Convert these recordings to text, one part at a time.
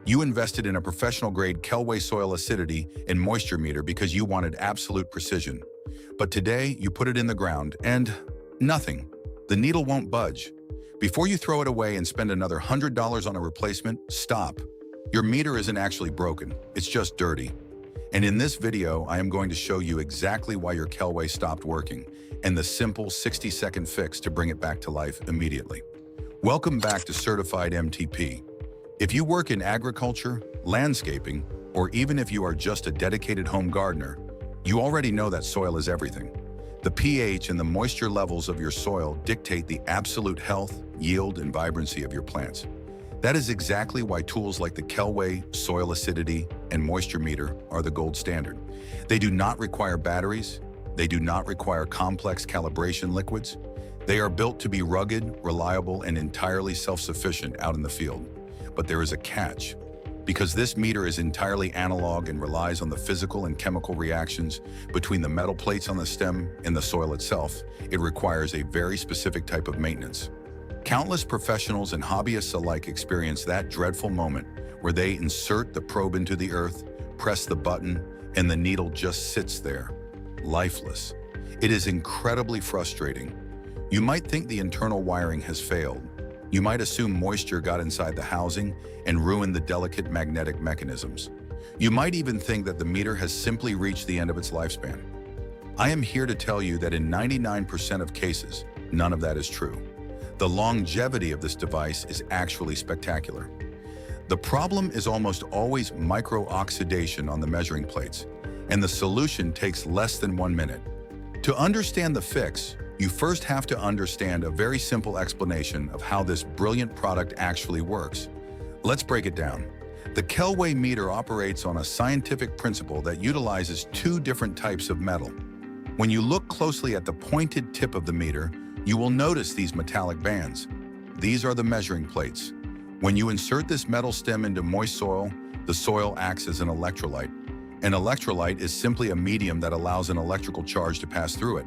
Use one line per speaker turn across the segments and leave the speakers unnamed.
You invested in a professional-grade Kellway soil acidity and moisture meter because you wanted absolute precision. But today, you put it in the ground and nothing. The needle won't budge. Before you throw it away and spend another $100 on a replacement, stop. Your meter isn't actually broken, it's just dirty. And in this video, I am going to show you exactly why your Kellway stopped working and the simple 60-second fix to bring it back to life immediately. Welcome back to Certified MTP. If you work in agriculture, landscaping, or even if you are just a dedicated home gardener, you already know that soil is everything. The pH and the moisture levels of your soil dictate the absolute health, yield, and vibrancy of your plants. That is exactly why tools like the Kellway soil acidity and moisture meter are the gold standard. They do not require batteries. They do not require complex calibration liquids. They are built to be rugged, reliable, and entirely self-sufficient out in the field. But there is a catch. Because this meter is entirely analog and relies on the physical and chemical reactions between the metal plates on the stem and the soil itself, it requires a very specific type of maintenance. Countless professionals and hobbyists alike experience that dreadful moment where they insert the probe into the earth, press the button, and the needle just sits there, lifeless. It is incredibly frustrating. You might think the internal wiring has failed. You might assume moisture got inside the housing and ruined the delicate magnetic mechanisms. You might even think that the meter has simply reached the end of its lifespan. I am here to tell you that in 99% of cases, none of that is true. The longevity of this device is actually spectacular. The problem is almost always micro-oxidation on the measuring plates, and the solution takes less than 1 minute. To understand the fix, you first have to understand a very simple explanation of how this brilliant product actually works. Let's break it down. The Kellway meter operates on a scientific principle that utilizes two different types of metal. When you look closely at the pointed tip of the meter, you will notice these metallic bands. These are the measuring plates. When you insert this metal stem into moist soil, the soil acts as an electrolyte. An electrolyte is simply a medium that allows an electrical charge to pass through it.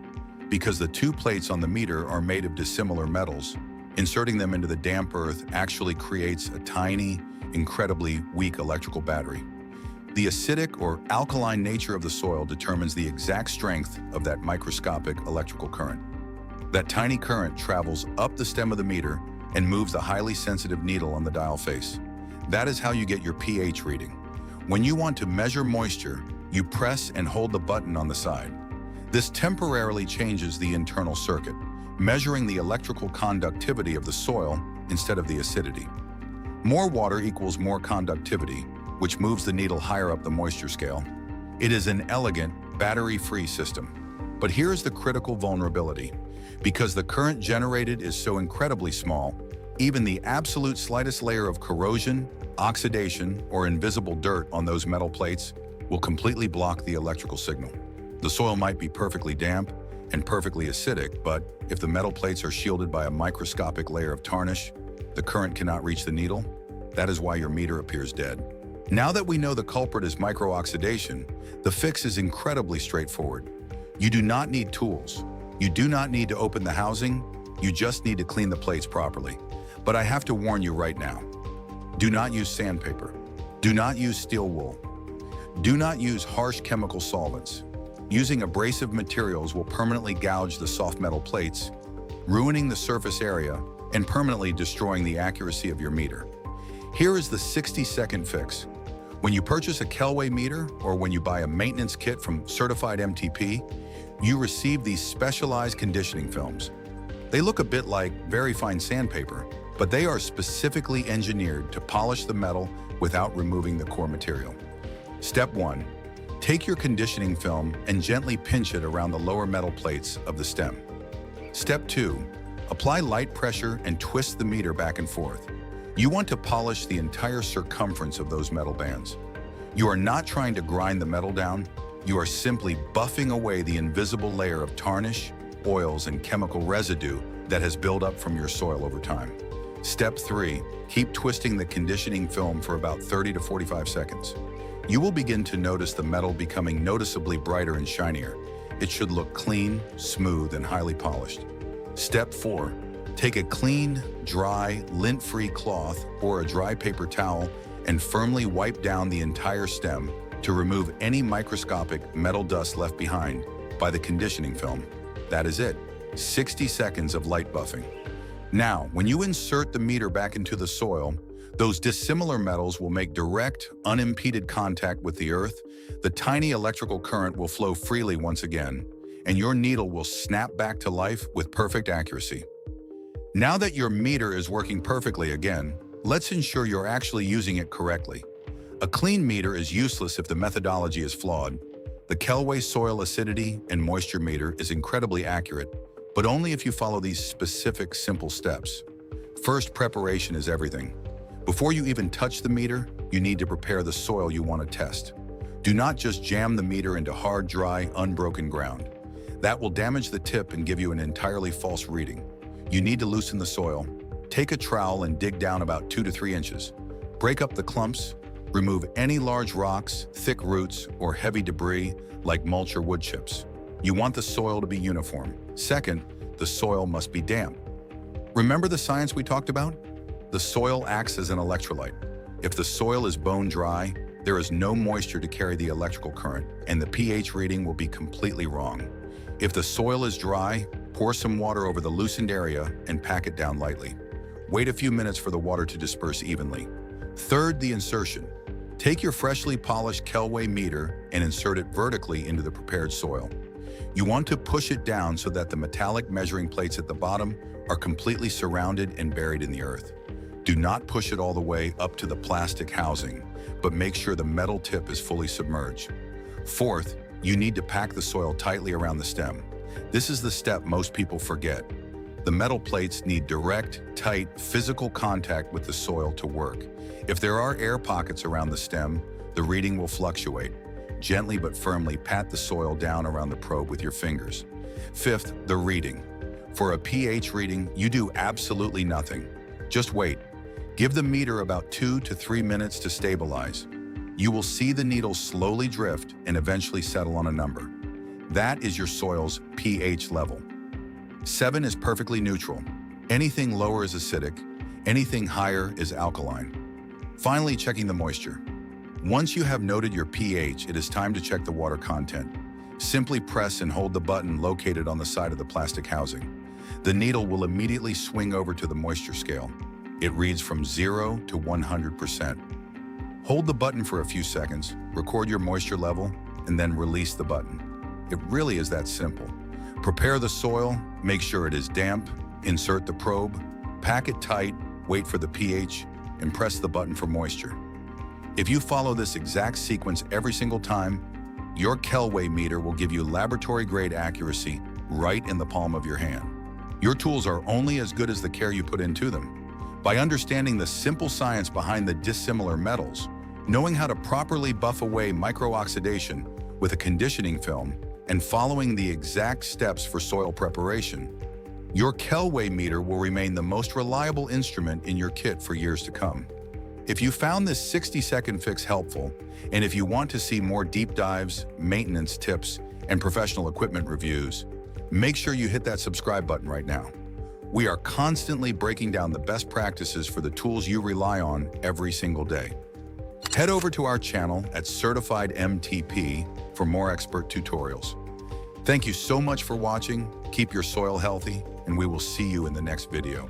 Because the two plates on the meter are made of dissimilar metals, inserting them into the damp earth actually creates a tiny, incredibly weak electrical battery. The acidic or alkaline nature of the soil determines the exact strength of that microscopic electrical current. That tiny current travels up the stem of the meter and moves the highly sensitive needle on the dial face. That is how you get your pH reading. When you want to measure moisture, you press and hold the button on the side. This temporarily changes the internal circuit, measuring the electrical conductivity of the soil instead of the acidity. More water equals more conductivity, which moves the needle higher up the moisture scale. It is an elegant, battery-free system. But here's the critical vulnerability. Because the current generated is so incredibly small, even the absolute slightest layer of corrosion, oxidation, or invisible dirt on those metal plates will completely block the electrical signal. The soil might be perfectly damp and perfectly acidic, but if the metal plates are shielded by a microscopic layer of tarnish, the current cannot reach the needle. That is why your meter appears dead. Now that we know the culprit is micro-oxidation, the fix is incredibly straightforward. You do not need tools. You do not need to open the housing. You just need to clean the plates properly. But I have to warn you right now. Do not use sandpaper. Do not use steel wool. Do not use harsh chemical solvents. Using abrasive materials will permanently gouge the soft metal plates, ruining the surface area and permanently destroying the accuracy of your meter. Here is the 60-second fix. When you purchase a Kellway meter or when you buy a maintenance kit from Certified MTP, you receive these specialized conditioning films. They look a bit like very fine sandpaper, but they are specifically engineered to polish the metal without removing the core material. Step 1. Take your conditioning film and gently pinch it around the lower metal plates of the stem. Step 2. Apply light pressure and twist the meter back and forth. You want to polish the entire circumference of those metal bands. You are not trying to grind the metal down. You are simply buffing away the invisible layer of tarnish, oils, and chemical residue that has built up from your soil over time. Step 3. Keep twisting the conditioning film for about 30 to 45 seconds. You will begin to notice the metal becoming noticeably brighter and shinier. It should look clean, smooth, and highly polished. Step 4. Take a clean, dry, lint-free cloth or a dry paper towel and firmly wipe down the entire stem to remove any microscopic metal dust left behind by the conditioning film. That is it. 60 seconds of light buffing. Now, when you insert the meter back into the soil, those dissimilar metals will make direct, unimpeded contact with the earth, the tiny electrical current will flow freely once again, and your needle will snap back to life with perfect accuracy. Now that your meter is working perfectly again, let's ensure you're actually using it correctly. A clean meter is useless if the methodology is flawed. The Kellway soil acidity and moisture meter is incredibly accurate, but only if you follow these specific, simple steps. First, preparation is everything. Before you even touch the meter, you need to prepare the soil you want to test. Do not just jam the meter into hard, dry, unbroken ground. That will damage the tip and give you an entirely false reading. You need to loosen the soil. Take a trowel and dig down about 2 to 3 inches. Break up the clumps. Remove any large rocks, thick roots, or heavy debris like mulch or wood chips. You want the soil to be uniform. Second, the soil must be damp. Remember the science we talked about? The soil acts as an electrolyte. If the soil is bone dry, there is no moisture to carry the electrical current, and the pH reading will be completely wrong. If the soil is dry, pour some water over the loosened area and pack it down lightly. Wait a few minutes for the water to disperse evenly. Third, the insertion. Take your freshly polished Kellway meter and insert it vertically into the prepared soil. You want to push it down so that the metallic measuring plates at the bottom are completely surrounded and buried in the earth. Do not push it all the way up to the plastic housing, but make sure the metal tip is fully submerged. Fourth, you need to pack the soil tightly around the stem. This is the step most people forget. The metal plates need direct, tight, physical contact with the soil to work. If there are air pockets around the stem, the reading will fluctuate. Gently but firmly pat the soil down around the probe with your fingers. Fifth, the reading. For a pH reading, you do absolutely nothing. Just wait. Give the meter about 2 to 3 minutes to stabilize. You will see the needle slowly drift and eventually settle on a number. That is your soil's pH level. 7 is perfectly neutral. Anything lower is acidic, anything higher is alkaline. Finally, checking the moisture. Once you have noted your pH, it is time to check the water content. Simply press and hold the button located on the side of the plastic housing. The needle will immediately swing over to the moisture scale. It reads from 0 to 100%. Hold the button for a few seconds, record your moisture level, and then release the button. It really is that simple. Prepare the soil, make sure it is damp, insert the probe, pack it tight, wait for the pH, and press the button for moisture. If you follow this exact sequence every single time, your Kellway meter will give you laboratory-grade accuracy right in the palm of your hand. Your tools are only as good as the care you put into them. By understanding the simple science behind the dissimilar metals, knowing how to properly buff away micro-oxidation with a conditioning film, and following the exact steps for soil preparation, your Kellway meter will remain the most reliable instrument in your kit for years to come. If you found this 60-second fix helpful, and if you want to see more deep dives, maintenance tips, and professional equipment reviews, make sure you hit that subscribe button right now. We are constantly breaking down the best practices for the tools you rely on every single day. Head over to our channel at Certified MTP for more expert tutorials. Thank you so much for watching, keep your soil healthy, and we will see you in the next video.